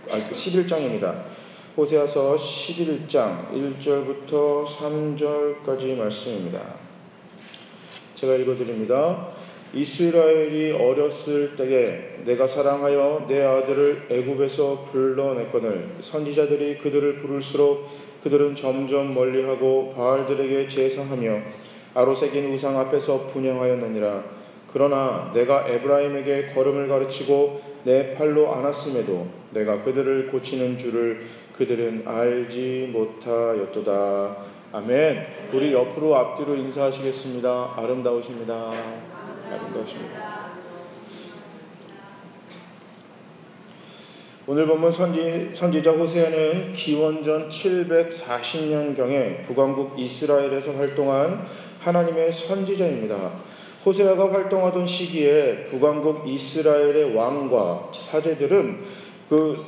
11장입니다. 호세아서 11장 1절부터 3절까지 말씀입니다. 제가 읽어드립니다. 이스라엘이 어렸을 때에 내가 사랑하여 내 아들을 애굽에서 불러냈거늘 선지자들이 그들을 부를수록 그들은 점점 멀리하고 바알들에게 제사하며 아로새긴 우상 앞에서 분향하였느니라. 그러나 내가 에브라임에게 걸음을 가르치고 내 팔로 안았음에도 내가 그들을 고치는 줄을 그들은 알지 못하였도다. 아멘. 우리 옆으로 앞뒤로 인사하시겠습니다. 아름다우십니다. 아름다우십니다. 오늘 본문 선지자 호세아는 기원전 740년경에 북왕국 이스라엘에서 활동한 하나님의 선지자입니다. 호세아가 활동하던 시기에 북왕국 이스라엘의 왕과 사제들은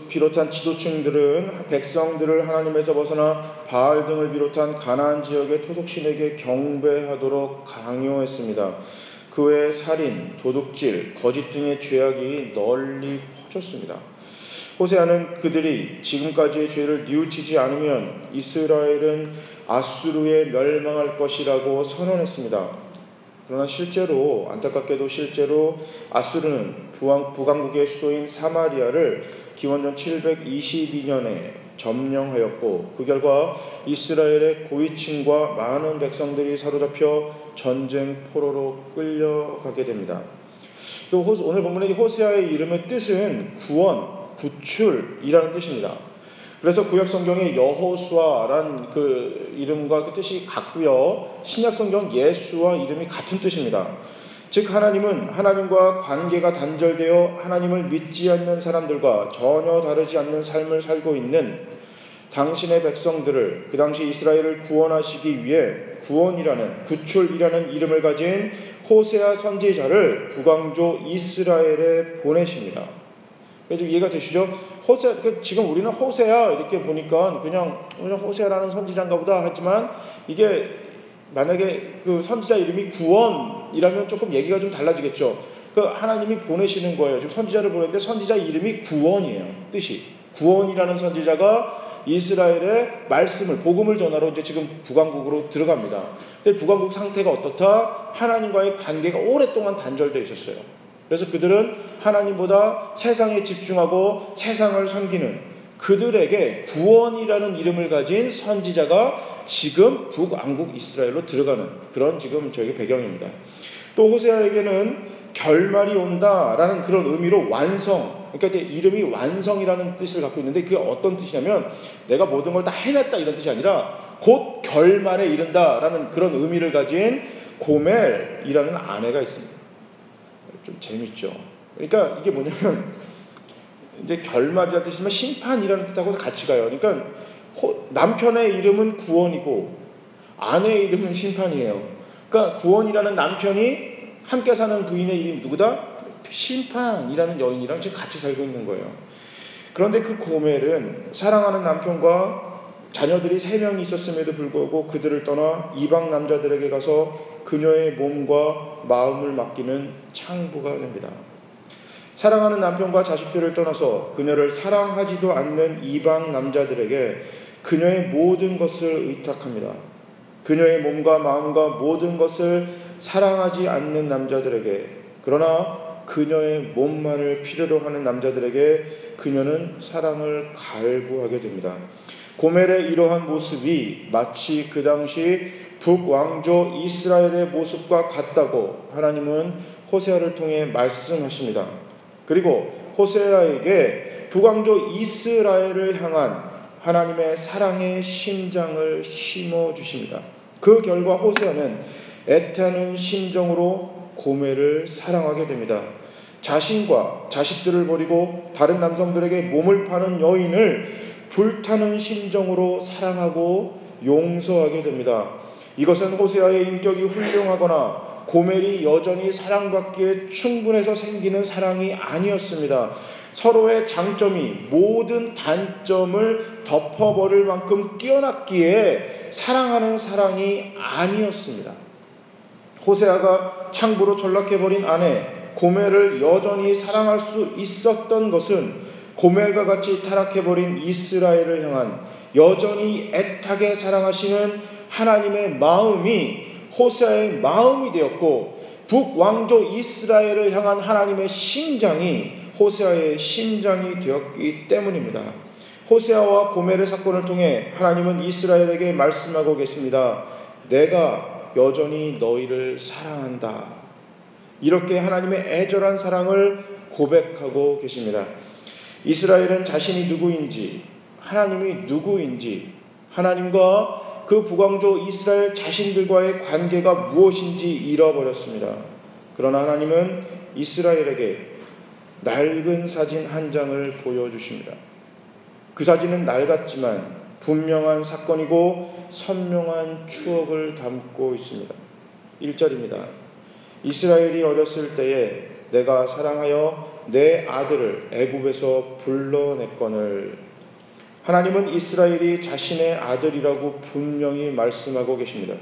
비롯한 지도층들은 백성들을 하나님에서 벗어나 바알 등을 비롯한 가나안 지역의 토속신에게 경배하도록 강요했습니다. 그 외에 살인, 도둑질, 거짓 등의 죄악이 널리 퍼졌습니다. 호세아는 그들이 지금까지의 죄를 뉘우치지 않으면 이스라엘은 아수르에 멸망할 것이라고 선언했습니다. 그러나 안타깝게도 실제로 아수르는 북왕국의 수도인 사마리아를 기원전 722년에 점령하였고 그 결과 이스라엘의 고위층과 많은 백성들이 사로잡혀 전쟁 포로로 끌려가게 됩니다. 또 오늘 본문의 호세아의 이름의 뜻은 구원, 구출이라는 뜻입니다. 그래서 구약 성경에 여호수아란 그 이름과 그 뜻이 같고요. 신약 성경 예수와 이름이 같은 뜻입니다. 즉 하나님은 하나님과 관계가 단절되어 하나님을 믿지 않는 사람들과 전혀 다르지 않는 삶을 살고 있는 당신의 백성들을 그 당시 이스라엘을 구원하시기 위해 구원이라는 구출이라는 이름을 가진 호세아 선지자를 북왕조 이스라엘에 보내십니다. 그래서 이해가 되시죠? 지금 우리는 호세아 이렇게 보니까 그냥 호세아라는 선지자인가 보다 하지만 이게 만약에 그 선지자 이름이 구원이라면 조금 얘기가 좀 달라지겠죠. 그 하나님이 보내시는 거예요. 지금 선지자를 보냈는데 선지자 이름이 구원이에요. 뜻이 구원이라는 선지자가 이스라엘의 말씀을 복음을 전하러 이제 지금 북왕국으로 들어갑니다. 근데 북왕국 상태가 어떻다? 하나님과의 관계가 오랫동안 단절되어 있었어요. 그래서 그들은 하나님보다 세상에 집중하고 세상을 섬기는 그들에게 구원이라는 이름을 가진 선지자가 지금 북왕국 이스라엘로 들어가는 그런 지금 저희 배경입니다. 또 호세아에게는 결말이 온다라는 그런 의미로 완성, 그러니까 이름이 완성이라는 뜻을 갖고 있는데 그게 어떤 뜻이냐면 내가 모든 걸 다 해냈다 이런 뜻이 아니라 곧 결말에 이른다라는 그런 의미를 가진 고멜이라는 아내가 있습니다. 좀 재밌죠. 그러니까 이게 뭐냐면 이제 결말이라는 뜻이면 심판이라는 뜻하고 같이 가요. 그러니까 남편의 이름은 구원이고 아내의 이름은 심판이에요. 그러니까 구원이라는 남편이 함께 사는 부인의 이름이 누구다? 심판이라는 여인이랑 지금 같이 살고 있는 거예요. 그런데 그 고멜은 사랑하는 남편과 자녀들이 3명이 있었음에도 불구하고 그들을 떠나 이방 남자들에게 가서 그녀의 몸과 마음을 맡기는 창부가 됩니다. 사랑하는 남편과 자식들을 떠나서 그녀를 사랑하지도 않는 이방 남자들에게 그녀의 모든 것을 의탁합니다. 그녀의 몸과 마음과 모든 것을 사랑하지 않는 남자들에게, 그러나 그녀의 몸만을 필요로 하는 남자들에게 그녀는 사랑을 갈구하게 됩니다. 고멜의 이러한 모습이 마치 그 당시 북왕조 이스라엘의 모습과 같다고 하나님은 호세아를 통해 말씀하십니다. 그리고 호세아에게 북왕조 이스라엘을 향한 하나님의 사랑의 심장을 심어주십니다. 그 결과 호세아는 애타는 심정으로 고멜을 사랑하게 됩니다. 자신과 자식들을 버리고 다른 남성들에게 몸을 파는 여인을 불타는 심정으로 사랑하고 용서하게 됩니다. 이것은 호세아의 인격이 훌륭하거나 고멜이 여전히 사랑받기에 충분해서 생기는 사랑이 아니었습니다. 서로의 장점이 모든 단점을 덮어버릴 만큼 뛰어났기에 사랑하는 사랑이 아니었습니다. 호세아가 창부로 전락해버린 아내 고멜을 여전히 사랑할 수 있었던 것은 고멜과 같이 타락해버린 이스라엘을 향한 여전히 애타게 사랑하시는 하나님의 마음이 호세아의 마음이 되었고, 북왕조 이스라엘을 향한 하나님의 심장이 호세아의 심장이 되었기 때문입니다. 호세아와 고멜의 사건을 통해 하나님은 이스라엘에게 말씀하고 계십니다. 내가 여전히 너희를 사랑한다. 이렇게 하나님의 애절한 사랑을 고백하고 계십니다. 이스라엘은 자신이 누구인지, 하나님이 누구인지, 하나님과 그 북왕조 이스라엘 자신들과의 관계가 무엇인지 잃어버렸습니다. 그러나 하나님은 이스라엘에게 낡은 사진 한 장을 보여주십니다. 그 사진은 낡았지만 분명한 사건이고 선명한 추억을 담고 있습니다. 1절입니다. 이스라엘이 어렸을 때에 내가 사랑하여 내 아들을 애굽에서 불러냈거늘. 하나님은 이스라엘이 자신의 아들이라고 분명히 말씀하고 계십니다.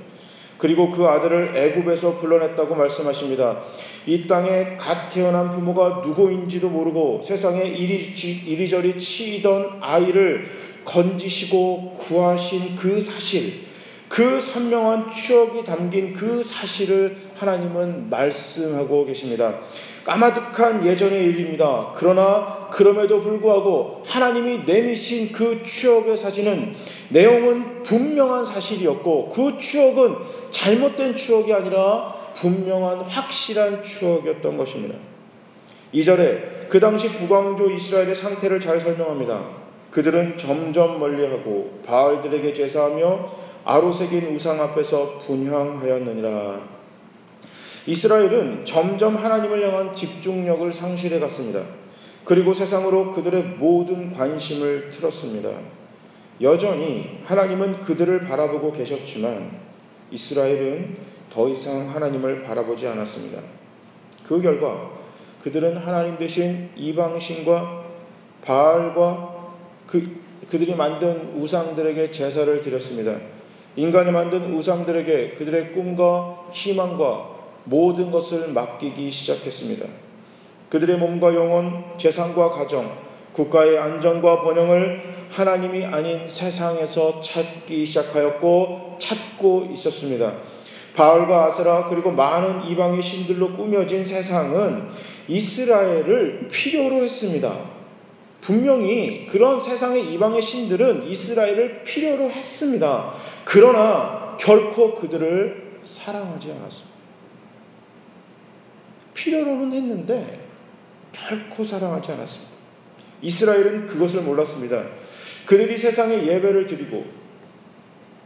그리고 그 아들을 애굽에서 불러냈다고 말씀하십니다. 이 땅에 갓 태어난 부모가 누구인지도 모르고 세상에 이리저리 치이던 아이를 건지시고 구하신 그 사실, 그 선명한 추억이 담긴 그 사실을 하나님은 말씀하고 계십니다. 까마득한 예전의 일입니다. 그러나 그럼에도 불구하고 하나님이 내미신 그 추억의 사진은 내용은 분명한 사실이었고, 그 추억은 잘못된 추억이 아니라 분명한 확실한 추억이었던 것입니다. 2절에 그 당시 북왕조 이스라엘의 상태를 잘 설명합니다. 그들은 점점 멀리하고 바알들에게 제사하며 아로새긴 우상 앞에서 분향하였느니라. 이스라엘은 점점 하나님을 향한 집중력을 상실해 갔습니다. 그리고 세상으로 그들의 모든 관심을 틀었습니다. 여전히 하나님은 그들을 바라보고 계셨지만 이스라엘은 더 이상 하나님을 바라보지 않았습니다. 그 결과 그들은 하나님 대신 이방신과 바알과 그들이 만든 우상들에게 제사를 드렸습니다. 인간이 만든 우상들에게 그들의 꿈과 희망과 모든 것을 맡기기 시작했습니다. 그들의 몸과 영혼, 재산과 가정, 국가의 안전과 번영을 하나님이 아닌 세상에서 찾기 시작하였고 찾고 있었습니다. 바알과 아세라 그리고 많은 이방의 신들로 꾸며진 세상은 이스라엘을 필요로 했습니다. 분명히 그런 세상의 이방의 신들은 이스라엘을 필요로 했습니다. 그러나 결코 그들을 사랑하지 않았습니다. 필요로는 했는데 결코 사랑하지 않았습니다. 이스라엘은 그것을 몰랐습니다. 그들이 세상에 예배를 드리고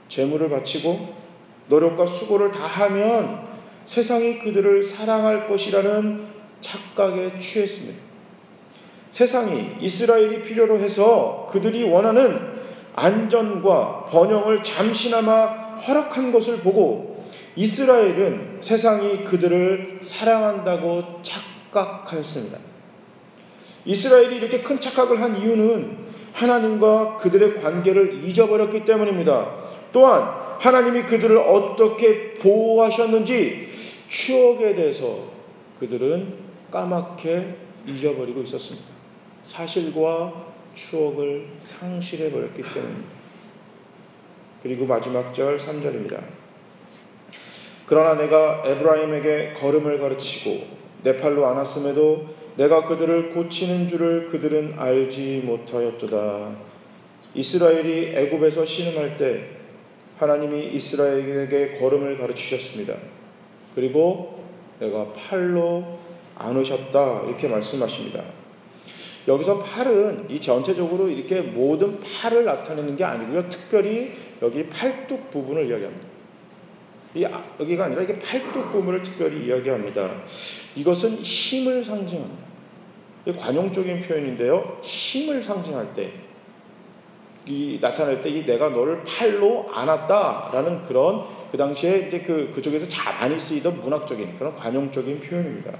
제물을 바치고 노력과 수고를 다하면 세상이 그들을 사랑할 것이라는 착각에 취했습니다. 세상이 이스라엘이 필요로 해서 그들이 원하는 안전과 번영을 잠시나마 허락한 것을 보고 이스라엘은 세상이 그들을 사랑한다고 착각하였습니다. 이스라엘이 이렇게 큰 착각을 한 이유는 하나님과 그들의 관계를 잊어버렸기 때문입니다. 또한 하나님이 그들을 어떻게 보호하셨는지 추억에 대해서 그들은 까맣게 잊어버리고 있었습니다. 사실과 추억을 상실해버렸기 때문입니다. 그리고 마지막 절 3절입니다. 그러나 내가 에브라임에게 걸음을 가르치고 내 팔로 안았음에도 내가 그들을 고치는 줄을 그들은 알지 못하였도다. 이스라엘이 애굽에서 신음할 때 하나님이 이스라엘에게 걸음을 가르치셨습니다. 그리고 내가 팔로 안으셨다 이렇게 말씀하십니다. 여기서 팔은 이 전체적으로 이렇게 모든 팔을 나타내는 게 아니고요. 특별히 여기 팔뚝 부분을 이야기합니다. 여기가 아니라 이게 팔뚝 부분을 특별히 이야기합니다. 이것은 힘을 상징합니다. 관용적인 표현인데요. 힘을 상징할 때, 나타낼 때 이 내가 너를 팔로 안았다라는 그런 그 당시에 이제 그쪽에서 많이 쓰이던 문학적인 그런 관용적인 표현입니다.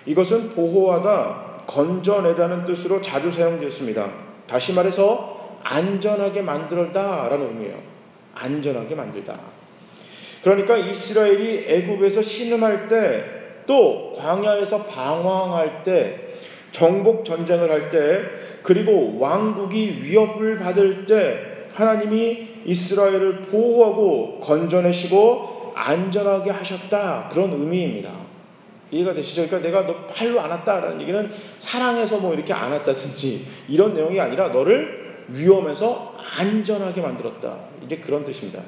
이것은 보호하다, 건져내다는 뜻으로 자주 사용되었습니다. 다시 말해서 안전하게 만들다라는 의미예요. 안전하게 만들다. 그러니까 이스라엘이 애굽에서 신음할 때, 또 광야에서 방황할 때, 정복 전쟁을 할 때 그리고 왕국이 위협을 받을 때 하나님이 이스라엘을 보호하고 건져내시고 안전하게 하셨다. 그런 의미입니다. 이해가 되시죠? 그러니까 내가 너 팔로 안았다라는 얘기는 사랑해서 뭐 이렇게 안았다든지 이런 내용이 아니라 너를 위험에서 안전하게 만들었다. 이게 그런 뜻입니다.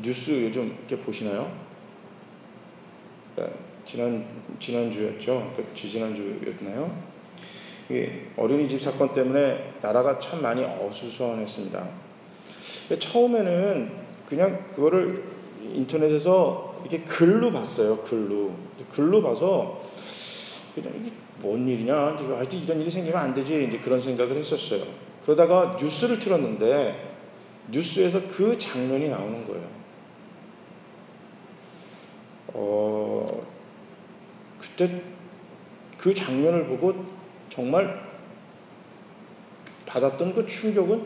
뉴스 요즘 이렇게 보시나요? 지난주였죠? 지난주였나요? 어린이집 사건 때문에 나라가 참 많이 어수선했습니다. 처음에는 그냥 그거를 인터넷에서 이렇게 글로 봤어요. 글로 봐서 그냥 이게 뭔 일이냐? 하여튼 이런 일이 생기면 안 되지. 이제 그런 생각을 했었어요. 그러다가 뉴스를 틀었는데 뉴스에서 그 장면이 나오는 거예요. 그때 그 장면을 보고 정말 받았던 그 충격은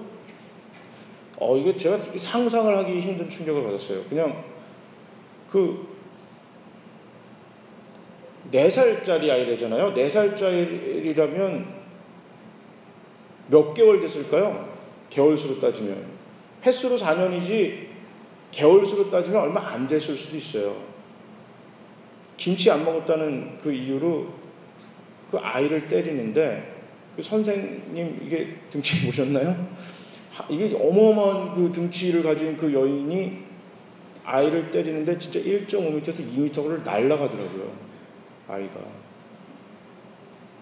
이게 제가 상상을 하기 힘든 충격을 받았어요. 그냥 그 4살짜리 아이래잖아요. 4살짜리라면 몇 개월 됐을까요? 개월수로 따지면. 횟수로 4년이지 개월수로 따지면 얼마 안 됐을 수도 있어요. 김치 안 먹었다는 그 이유로 그 아이를 때리는데 그 선생님 이게 등치 보셨나요? 이게 어마어마한 그 등치를 가진 그 여인이 아이를 때리는데 진짜 1.5m에서 2m를 날아가더라고요. 아이가.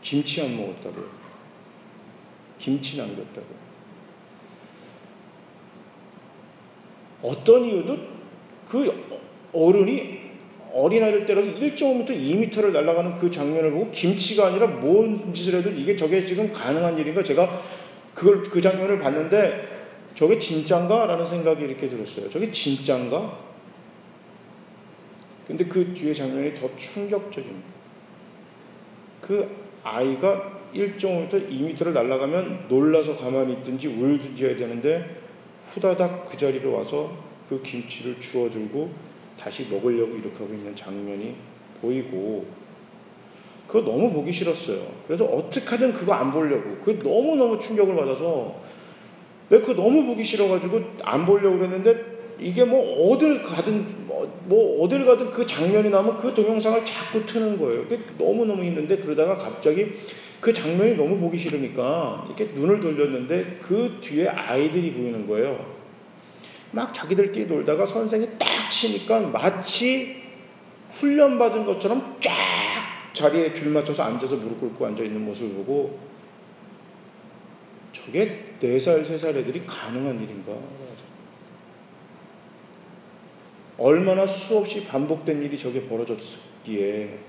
김치 안 먹었다고요. 김치 남겼다고요. 어떤 이유도 그 어른이 어린아이를 때려서 1.5m, 2m를 날아가는 그 장면을 보고 김치가 아니라 뭔 짓을 해도 저게 지금 가능한 일인가? 제가 그 장면을 봤는데 저게 진짠가? 라는 생각이 이렇게 들었어요. 저게 진짠가? 근데 그 뒤에 장면이 더 충격적입니다. 그 아이가 1.5m, 2m를 날아가면 놀라서 가만히 있든지 울든지 해야 되는데 후다닥 그 자리로 와서 그 김치를 주워들고 다시 먹으려고 이렇게 하고 있는 장면이 보이고 그거 너무 보기 싫었어요. 그래서 어떻게 하든 그거 안 보려고 그게 너무너무 충격을 받아서 내가 그거 너무 보기 싫어가지고 안 보려고 그랬는데 이게 어딜 가든 그 장면이 나오면 그 동영상을 자꾸 트는 거예요. 그게 너무너무 힘든데 그러다가 갑자기 그 장면이 너무 보기 싫으니까 이렇게 눈을 돌렸는데 그 뒤에 아이들이 보이는 거예요. 막 자기들끼리 놀다가 선생이 딱 치니까 마치 훈련받은 것처럼 쫙 자리에 줄 맞춰서 앉아서 무릎 꿇고 앉아있는 모습을 보고 저게 4살, 3살 애들이 가능한 일인가? 얼마나 수없이 반복된 일이 저게 벌어졌기에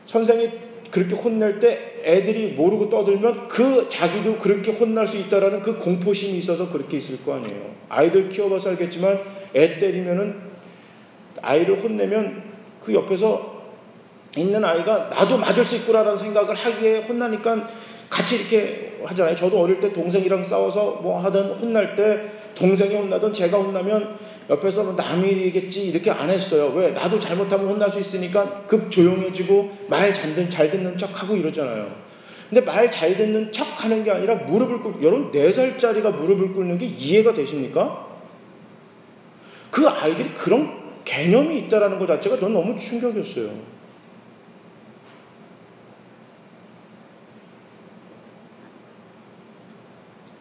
선생이 그렇게 혼낼 때 애들이 모르고 떠들면 자기도 그렇게 혼날 수 있다라는 그 공포심이 있어서 그렇게 있을 거 아니에요. 아이들 키워봐서 알겠지만 애 때리면은 아이를 혼내면 그 옆에서 있는 아이가 나도 맞을 수 있구나라는 생각을 하기에 혼나니까 같이 이렇게 하잖아요. 저도 어릴 때 동생이랑 싸워서 뭐 하든 혼날 때 동생이 혼나든 제가 혼나면 옆에서 남이겠지 이렇게 안 했어요. 왜? 나도 잘못하면 혼날 수 있으니까 급 조용해지고 말 잘 듣는 척하고 이러잖아요. 근데 말 잘 듣는 척하는 게 아니라 무릎을 꿇고 여러분 4살짜리가 무릎을 꿇는 게 이해가 되십니까? 그 아이들이 그런 개념이 있다라는 것 자체가 저는 너무 충격이었어요.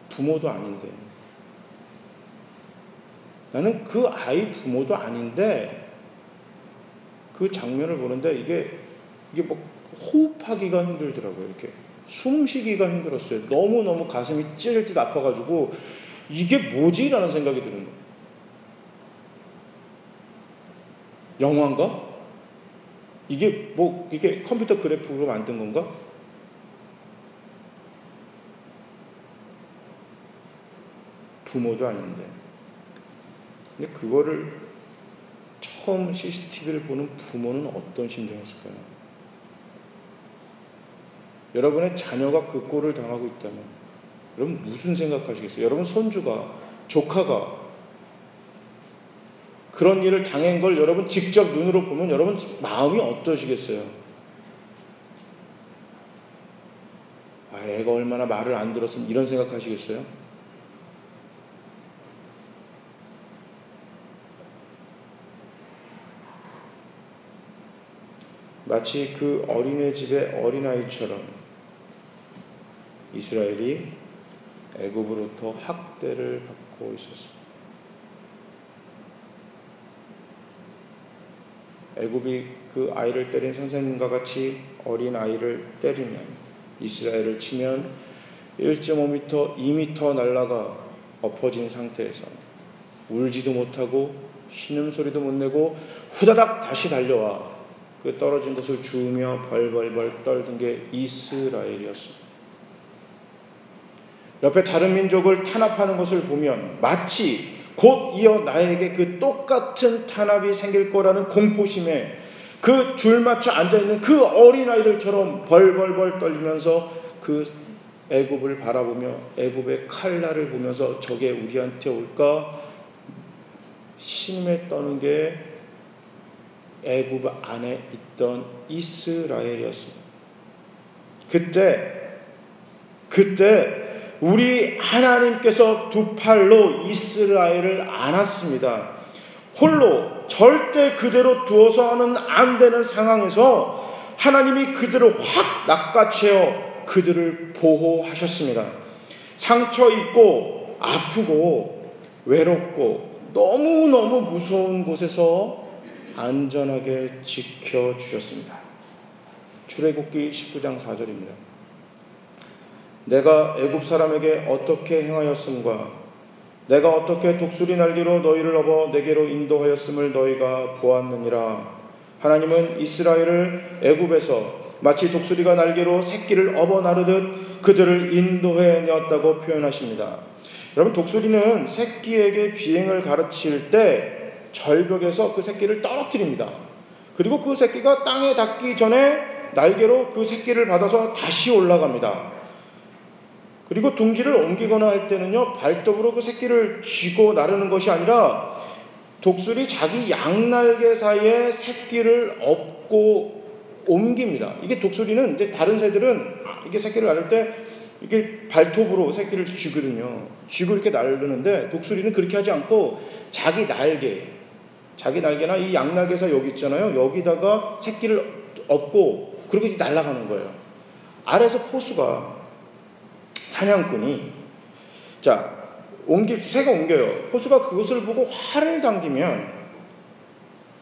부모도 아닌데 나는 그 아이 부모도 아닌데 그 장면을 보는데 이게 호흡하기가 힘들더라고요. 이렇게 숨쉬기가 힘들었어요. 너무너무 가슴이 찢을 듯 아파가지고 이게 뭐지? 라는 생각이 드는 거예요. 영화인가? 이게 이게 컴퓨터 그래픽으로 만든 건가? 부모도 아닌데. 근데 그거를 처음 CCTV를 보는 부모는 어떤 심정이었을까요? 여러분의 자녀가 그 꼴을 당하고 있다면 여러분 무슨 생각하시겠어요? 여러분 손주가, 조카가 그런 일을 당한 걸 여러분 직접 눈으로 보면 여러분 마음이 어떠시겠어요? 애가 얼마나 말을 안 들었으면 이런 생각하시겠어요? 마치 그 어린애 집의 어린아이처럼 이스라엘이 애굽으로부터 학대를 받고 있었습니다. 애굽이 그 아이를 때린 선생님과 같이 어린 아이를 때리면, 이스라엘을 치면 1.5m, 2m 날아가 엎어진 상태에서 울지도 못하고 신음소리도 못 내고 후다닥 다시 달려와 그 떨어진 것을 주우며 벌벌벌 떨던 게 이스라엘이었습니다. 옆에 다른 민족을 탄압하는 것을 보면 마치 곧 이어 나에게 그 똑같은 탄압이 생길 거라는 공포심에 그 줄 맞춰 앉아있는 그 어린아이들처럼 벌벌벌 떨리면서 그 애굽을 바라보며 애굽의 칼날을 보면서 저게 우리한테 올까 신음에 떠는 게 애굽 안에 있던 이스라엘이었습니다. 그때 우리 하나님께서 두 팔로 이스라엘을 안았습니다. 홀로 절대 그대로 두어서는 안 되는 상황에서 하나님이 그들을 확 낚아채어 그들을 보호하셨습니다. 상처 입고 아프고 외롭고 너무너무 무서운 곳에서 안전하게 지켜주셨습니다. 출애굽기 19장 4절입니다. 내가 애굽 사람에게 어떻게 행하였음과 내가 어떻게 독수리 날개로 너희를 업어 내게로 인도하였음을 너희가 보았느니라. 하나님은 이스라엘을 애굽에서 마치 독수리가 날개로 새끼를 업어 나르듯 그들을 인도해 내었다고 표현하십니다. 여러분, 독수리는 새끼에게 비행을 가르칠 때 절벽에서 그 새끼를 떨어뜨립니다. 그리고 그 새끼가 땅에 닿기 전에 날개로 그 새끼를 받아서 다시 올라갑니다. 그리고 둥지를 옮기거나 할 때는요, 발톱으로 그 새끼를 쥐고 나르는 것이 아니라 독수리 자기 양날개 사이에 새끼를 업고 옮깁니다. 이게 독수리는 이제 다른 새들은 이게 새끼를 나를 때 이게 발톱으로 새끼를 쥐거든요. 쥐고 이렇게 나르는데 독수리는 그렇게 하지 않고 자기 날개나 이 양날개사 여기 있잖아요. 여기다가 새끼를 업고 그렇게 날아가는 거예요. 아래에서 포수가 사냥꾼이 새가 옮겨요. 포수가 그것을 보고 활을 당기면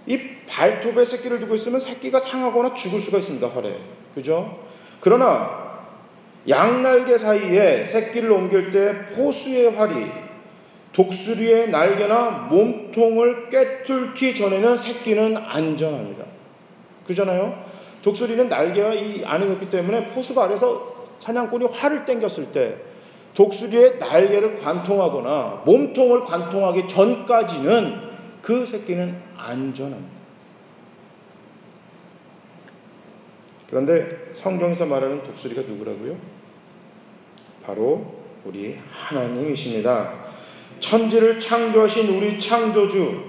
이 발톱에 새끼를 두고 있으면 새끼가 상하거나 죽을 수가 있습니다. 활에. 그죠? 그러나 양날개 사이에 새끼를 옮길 때 포수의 활이 독수리의 날개나 몸통을 꿰뚫기 전에는 새끼는 안전합니다. 그러잖아요? 독수리는 날개가 이 안에 있기 때문에 포수가 아래서 사냥꾼이 활을 당겼을 때 독수리의 날개를 관통하거나 몸통을 관통하기 전까지는 그 새끼는 안전합니다. 그런데 성경에서 말하는 독수리가 누구라고요? 바로 우리 하나님이십니다. 천지를 창조하신 우리 창조주,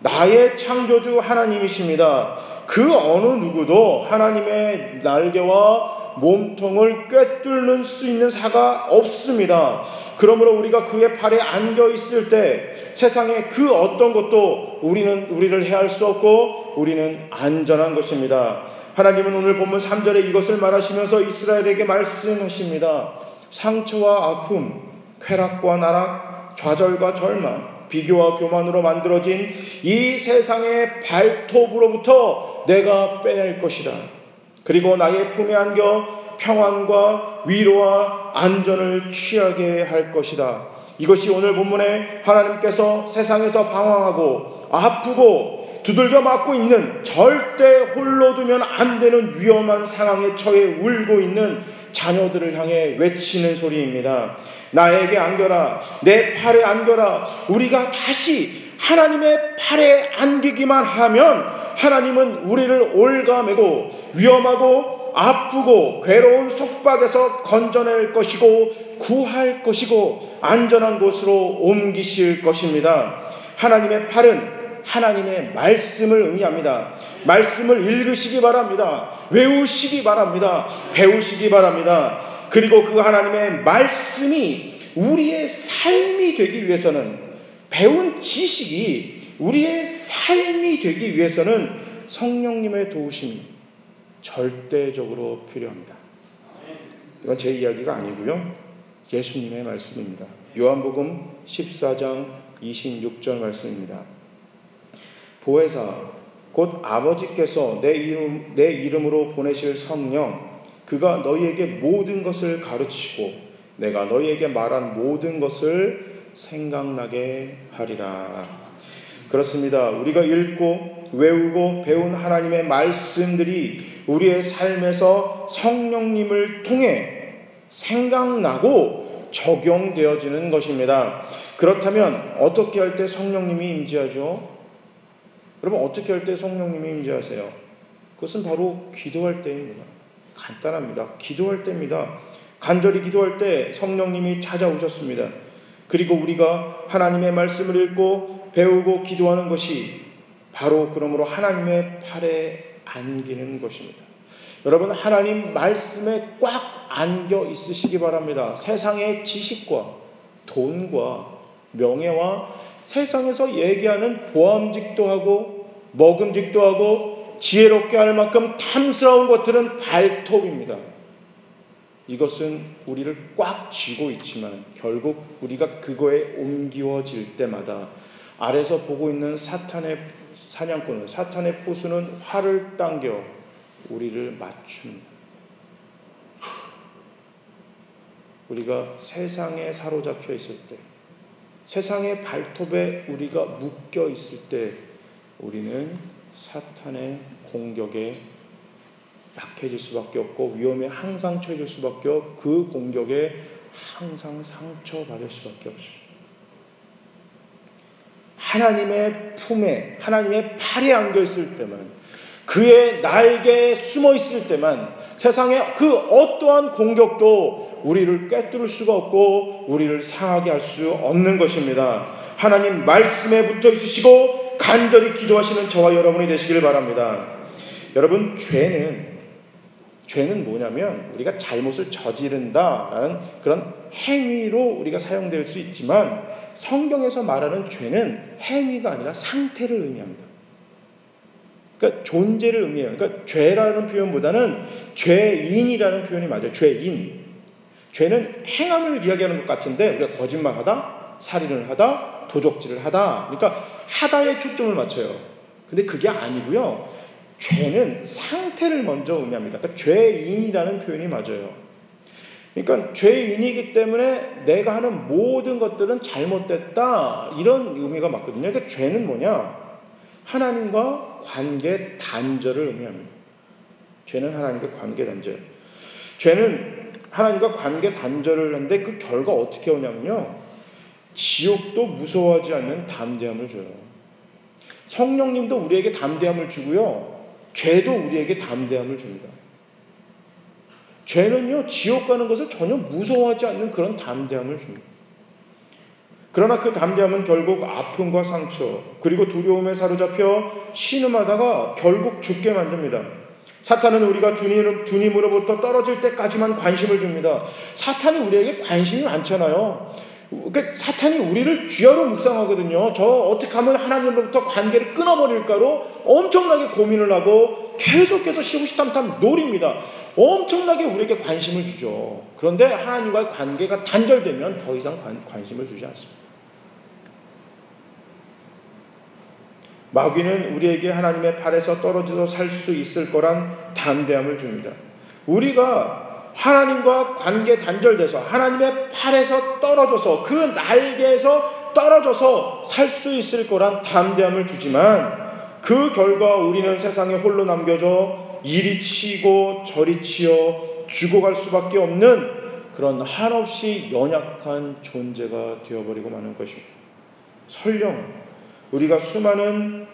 나의 창조주 하나님이십니다. 그 어느 누구도 하나님의 날개와 몸통을 꿰뚫는 수 있는 사가 없습니다. 그러므로 우리가 그의 팔에 안겨 있을 때 세상에 그 어떤 것도 우리를 해할 수 없고 우리는 안전한 것입니다. 하나님은 오늘 본문 3절에 이것을 말하시면서 이스라엘에게 말씀하십니다. 상처와 아픔, 쾌락과 나락, 좌절과 절망, 비교와 교만으로 만들어진 이 세상의 발톱으로부터 내가 빼낼 것이다. 그리고 나의 품에 안겨 평안과 위로와 안전을 취하게 할 것이다. 이것이 오늘 본문에 하나님께서 세상에서 방황하고 아프고 두들겨 맞고 있는, 절대 홀로 두면 안 되는 위험한 상황에 처해 울고 있는 자녀들을 향해 외치는 소리입니다. 나에게 안겨라, 내 팔에 안겨라. 우리가 다시 하나님의 팔에 안기기만 하면 하나님은 우리를 올가매고 위험하고 아프고 괴로운 속박에서 건져낼 것이고 구할 것이고 안전한 곳으로 옮기실 것입니다. 하나님의 팔은 하나님의 말씀을 의미합니다. 말씀을 읽으시기 바랍니다. 외우시기 바랍니다. 배우시기 바랍니다. 그리고 그 하나님의 말씀이 우리의 삶이 되기 위해서는, 배운 지식이 우리의 삶이 되기 위해서는 성령님의 도우심이 절대적으로 필요합니다. 이건 제 이야기가 아니고요, 예수님의 말씀입니다. 요한복음 14장 26절 말씀입니다. 보혜사 곧 아버지께서 내 이름으로 보내실 성령, 그가 너희에게 모든 것을 가르치고 내가 너희에게 말한 모든 것을 생각나게 하리라. 그렇습니다. 우리가 읽고 외우고 배운 하나님의 말씀들이 우리의 삶에서 성령님을 통해 생각나고 적용되어지는 것입니다. 그렇다면 어떻게 할 때 성령님이 임재하죠? 여러분, 어떻게 할 때 성령님이 임재하세요? 그것은 바로 기도할 때입니다. 간단합니다. 기도할 때입니다. 간절히 기도할 때 성령님이 찾아오셨습니다. 그리고 우리가 하나님의 말씀을 읽고 배우고 기도하는 것이 바로 그러므로 하나님의 팔에 안기는 것입니다. 여러분, 하나님 말씀에 꽉 안겨 있으시기 바랍니다. 세상의 지식과 돈과 명예와 세상에서 얘기하는 보암직도 하고 먹음직도 하고 지혜롭게 할 만큼 탐스러운 것들은 발톱입니다. 이것은 우리를 꽉 쥐고 있지만 결국 우리가 그거에 옮기워질 때마다 아래서 보고 있는 사탄의 사냥꾼은, 사탄의 포수는 활을 당겨 우리를 맞춥니다. 우리가 세상에 사로잡혀 있을 때, 세상의 발톱에 우리가 묶여 있을 때 우리는 사탄의 공격에 약해질 수밖에 없고 위험에 항상 처해질 수밖에 없고 그 공격에 항상 상처받을 수밖에 없습니다. 하나님의 품에, 하나님의 팔에 안겨 있을 때만, 그의 날개에 숨어 있을 때만 세상의 그 어떠한 공격도 우리를 꿰뚫을 수가 없고 우리를 상하게 할 수 없는 것입니다. 하나님 말씀에 붙어 있으시고 간절히 기도하시는 저와 여러분이 되시길 바랍니다. 여러분, 죄는 뭐냐면 우리가 잘못을 저지른다라는 그런 행위로 우리가 사용될 수 있지만 성경에서 말하는 죄는 행위가 아니라 상태를 의미합니다. 그러니까 존재를 의미해요. 그러니까 죄라는 표현보다는 죄인이라는 표현이 맞아요. 죄인. 죄는 행함을 이야기하는 것 같은데 우리가 거짓말하다, 살인을 하다, 도적질을 하다, 그러니까 하다에 초점을 맞춰요. 근데 그게 아니고요, 죄는 상태를 먼저 의미합니다. 그러니까 죄인이라는 표현이 맞아요. 그러니까 죄인이기 때문에 내가 하는 모든 것들은 잘못됐다, 이런 의미가 맞거든요. 그러니까 죄는 뭐냐? 하나님과 관계 단절을 의미합니다. 죄는 하나님과 관계 단절. 죄는 하나님과 관계 단절을 하는데 그 결과 어떻게 오냐면요, 지옥도 무서워하지 않는 담대함을 줘요. 성령님도 우리에게 담대함을 주고요, 죄도 우리에게 담대함을 줍니다. 죄는요, 지옥 가는 것을 전혀 무서워하지 않는 그런 담대함을 줍니다. 그러나 그 담대함은 결국 아픔과 상처, 그리고 두려움에 사로잡혀 신음하다가 결국 죽게 만듭니다. 사탄은 우리가 주님으로부터 떨어질 때까지만 관심을 줍니다. 사탄이 우리에게 관심이 많잖아요. 그러니까 사탄이 우리를 쥐어로 묵상하거든요. 저 어떻게 하면 하나님으로부터 관계를 끊어버릴까로 엄청나게 고민을 하고 계속해서 시후시탐탐 노립니다. 엄청나게 우리에게 관심을 주죠. 그런데 하나님과의 관계가 단절되면 더 이상 관심을 주지 않습니다. 마귀는 우리에게 하나님의 팔에서 떨어져서 살 수 있을 거란 담대함을 줍니다. 우리가 하나님과 관계 단절돼서 하나님의 팔에서 떨어져서 그 날개에서 떨어져서 살 수 있을 거란 담대함을 주지만 그 결과 우리는 세상에 홀로 남겨져 이리 치고 저리 치여 죽어갈 수밖에 없는 그런 한없이 연약한 존재가 되어버리고 마는 것입니다. 설령 우리가 수많은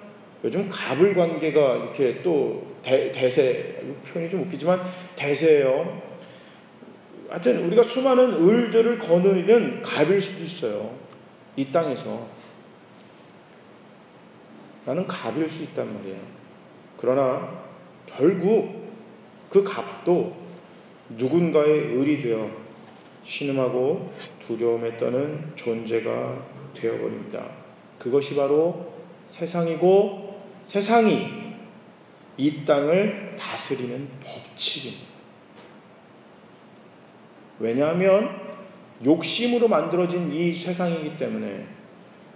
요즘 가불관계가 이렇게 또 대세, 표현이 좀 웃기지만 대세예요. 하여튼 우리가 수많은 을들을 거느리는 갑일 수도 있어요. 이 땅에서 나는 갑일 수 있단 말이에요. 그러나 결국 그 갑도 누군가의 을이 되어 신음하고 두려움에 떠는 존재가 되어버립니다. 그것이 바로 세상이고 세상이 이 땅을 다스리는 법칙입니다. 왜냐하면 욕심으로 만들어진 이 세상이기 때문에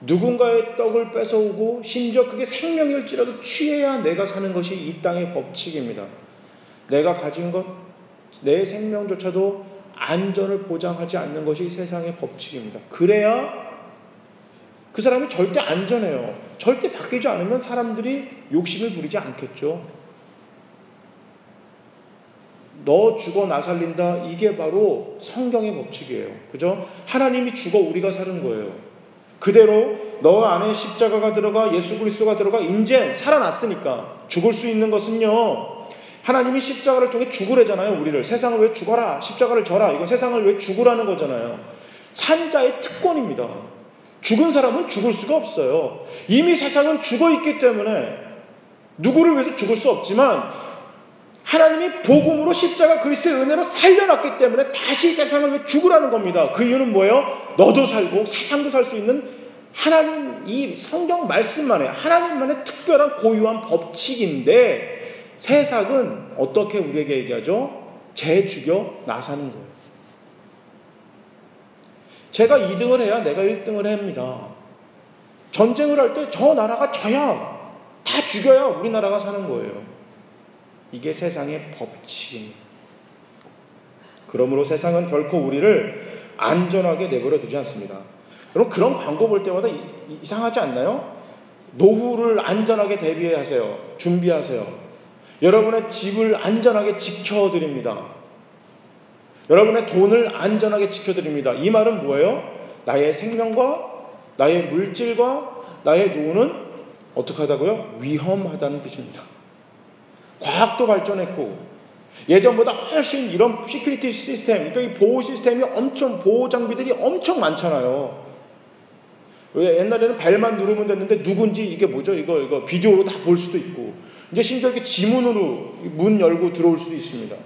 누군가의 떡을 뺏어오고 심지어 그게 생명일지라도 취해야 내가 사는 것이 이 땅의 법칙입니다. 내가 가진 것, 내 생명조차도 안전을 보장하지 않는 것이 세상의 법칙입니다. 그래야 그 사람이 절대 안전해요. 절대 바뀌지 않으면 사람들이 욕심을 부리지 않겠죠. 너 죽어 나 살린다, 이게 바로 성경의 법칙이에요. 그죠? 하나님이 죽어 우리가 사는 거예요. 그대로 너 안에 십자가가 들어가 예수 그리스도가 들어가 이제 살아났으니까. 죽을 수 있는 것은요, 하나님이 십자가를 통해 죽으래잖아요. 우리를 세상을 왜 죽어라, 십자가를 져라, 이건 세상을 왜 죽으라는 거잖아요. 산자의 특권입니다. 죽은 사람은 죽을 수가 없어요. 이미 세상은 죽어있기 때문에 누구를 위해서 죽을 수 없지만 하나님이 복음으로 십자가 그리스도의 은혜로 살려놨기 때문에 다시 세상을 왜 죽으라는 겁니다. 그 이유는 뭐예요? 너도 살고 세상도 살 수 있는 하나님, 이 성경 말씀만의 하나님만의 특별한 고유한 법칙인데, 세상은 어떻게 우리에게 얘기하죠? 쟤 죽여 나 사는 거예요. 제가 2등을 해야 내가 1등을 합니다. 전쟁을 할 때 저 나라가 져야, 다 죽여야 우리나라가 사는 거예요. 이게 세상의 법칙입니다. 그러므로 세상은 결코 우리를 안전하게 내버려 두지 않습니다. 여러분, 그런 광고 볼 때마다 이상하지 않나요? 노후를 안전하게 대비하세요. 준비하세요. 여러분의 집을 안전하게 지켜드립니다. 여러분의 돈을 안전하게 지켜드립니다. 이 말은 뭐예요? 나의 생명과 나의 물질과 나의 노후는 어떻게 하다고요? 위험하다는 뜻입니다. 과학도 발전했고 예전보다 훨씬 이런 시큐리티 시스템, 그러니까 이 보호 시스템이 엄청, 보호 장비들이 엄청 많잖아요. 옛날에는 벨만 누르면 됐는데 누군지 이게 뭐죠? 이거 비디오로 다 볼 수도 있고, 이제 심지어 이렇게 지문으로 문 열고 들어올 수도 있습니다.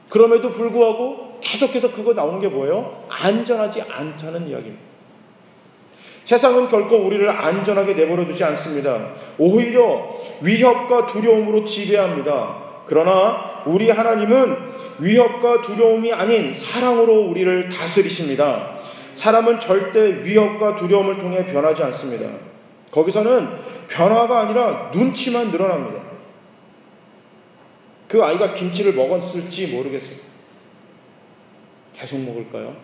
그럼에도 불구하고 계속해서 그거 나오는 게 뭐예요? 안전하지 않다는 이야기입니다. 세상은 결코 우리를 안전하게 내버려 두지 않습니다. 오히려 위협과 두려움으로 지배합니다. 그러나 우리 하나님은 위협과 두려움이 아닌 사랑으로 우리를 다스리십니다. 사람은 절대 위협과 두려움을 통해 변하지 않습니다. 거기서는 변화가 아니라 눈치만 늘어납니다. 그 아이가 김치를 먹었을지 모르겠어요. 계속 먹을까요?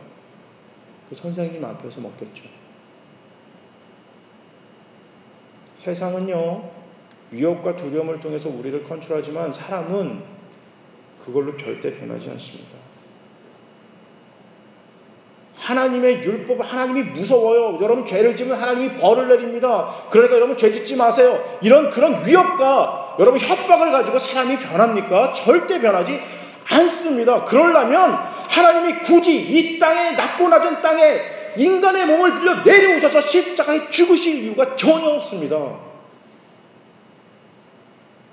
그 선생님 앞에서 먹겠죠. 세상은요, 위협과 두려움을 통해서 우리를 컨트롤하지만 사람은 그걸로 절대 변하지 않습니다. 하나님의 율법, 하나님이 무서워요. 여러분 죄를 지으면 하나님이 벌을 내립니다. 그러니까 여러분 죄 짓지 마세요. 그런 위협과 여러분 협박을 가지고 사람이 변합니까? 절대 변하지 않습니다. 그러려면 하나님이 굳이 이 땅에, 낮고 낮은 땅에 인간의 몸을 빌려 내려오셔서 십자가에 죽으실 이유가 전혀 없습니다.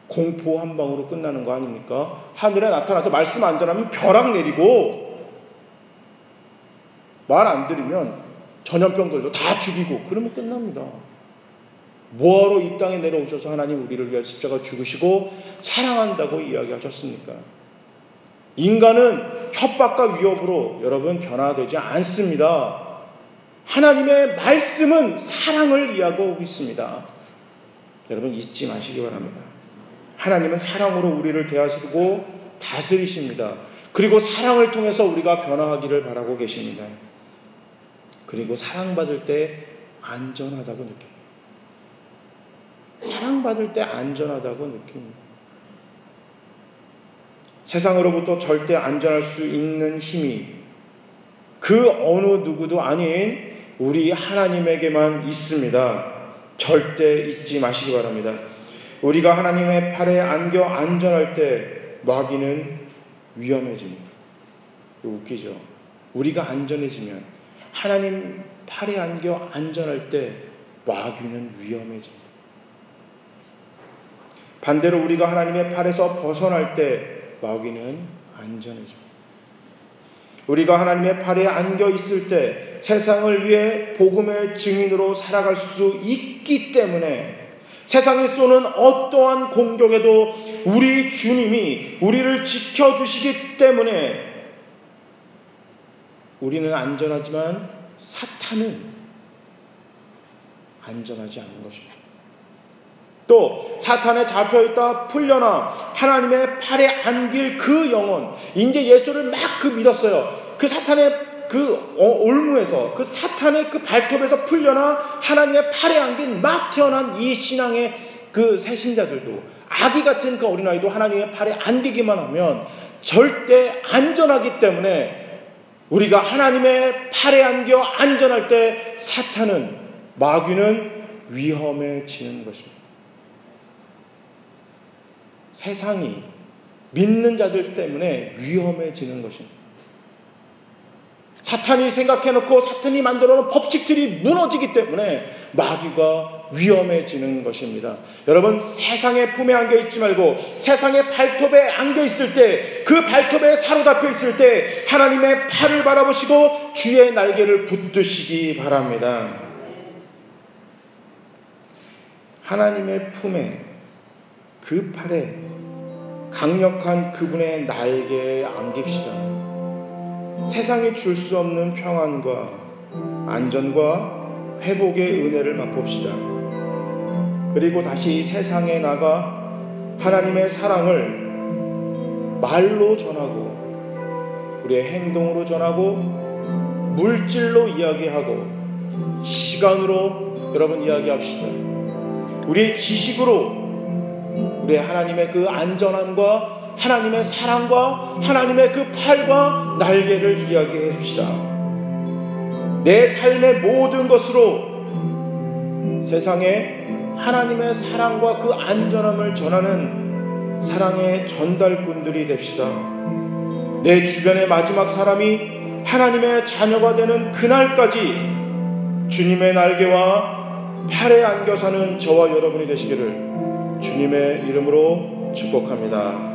공포 한 방으로 끝나는 거 아닙니까? 하늘에 나타나서 말씀 안 전하면 벼락 내리고, 말 안 들으면 전염병들도 다 죽이고, 그러면 끝납니다. 뭐하러 이 땅에 내려오셔서 하나님 우리를 위해 십자가 죽으시고 사랑한다고 이야기하셨습니까? 인간은 협박과 위협으로 여러분 변화되지 않습니다. 하나님의 말씀은 사랑을 이야기하고 있습니다. 여러분 잊지 마시기 바랍니다. 하나님은 사랑으로 우리를 대하시고 다스리십니다. 그리고 사랑을 통해서 우리가 변화하기를 바라고 계십니다. 그리고 사랑받을 때 안전하다고 느낍니다. 사랑받을 때 안전하다고 느낍니다. 세상으로부터 절대 안전할 수 있는 힘이 그 어느 누구도 아닌 우리 하나님에게만 있습니다. 절대 잊지 마시기 바랍니다. 우리가 하나님의 팔에 안겨 안전할 때 마귀는 위험해집니다. 웃기죠? 우리가 안전해지면, 하나님 팔에 안겨 안전할 때 마귀는 위험해집니다. 반대로 우리가 하나님의 팔에서 벗어날 때 마귀는 안전이죠. 우리가 하나님의 팔에 안겨 있을 때 세상을 위해 복음의 증인으로 살아갈 수 있기 때문에 세상이 쏘는 어떠한 공격에도 우리 주님이 우리를 지켜주시기 때문에 우리는 안전하지만 사탄은 안전하지 않는 것입니다. 또 사탄에 잡혀있다 풀려나 하나님의 팔에 안길 그 영혼, 이제 예수를 막 믿었어요. 그 사탄의 그 올무에서, 그 사탄의 그 발톱에서 풀려나 하나님의 팔에 안긴 막 태어난 이 신앙의 그 새신자들도, 아기 같은 그 어린아이도 하나님의 팔에 안기기만 하면 절대 안전하기 때문에 우리가 하나님의 팔에 안겨 안전할 때 사탄은, 마귀는 위험해지는 것입니다. 세상이 믿는 자들 때문에 위험해지는 것입니다. 사탄이 생각해놓고 사탄이 만들어놓은 법칙들이 무너지기 때문에 마귀가 위험해지는 것입니다. 여러분, 세상의 품에 안겨있지 말고 세상의 발톱에 안겨있을 때, 그 발톱에 사로잡혀 있을 때 하나님의 팔을 바라보시고 주의 날개를 붙드시기 바랍니다. 하나님의 품에, 그 팔에 강력한 그분의 날개에 안깁시다. 세상이 줄 수 없는 평안과 안전과 회복의 은혜를 맛봅시다. 그리고 다시 세상에 나가 하나님의 사랑을 말로 전하고, 우리의 행동으로 전하고, 물질로 이야기하고, 시간으로 여러분 이야기합시다. 우리의 지식으로 우리의 하나님의 그 안전함과 하나님의 사랑과 하나님의 그 팔과 날개를 이야기해 줍시다. 내 삶의 모든 것으로 세상에 하나님의 사랑과 그 안전함을 전하는 사랑의 전달꾼들이 됩시다. 내 주변의 마지막 사람이 하나님의 자녀가 되는 그날까지 주님의 날개와 팔에 안겨 사는 저와 여러분이 되시기를 주님의 이름으로 축복합니다.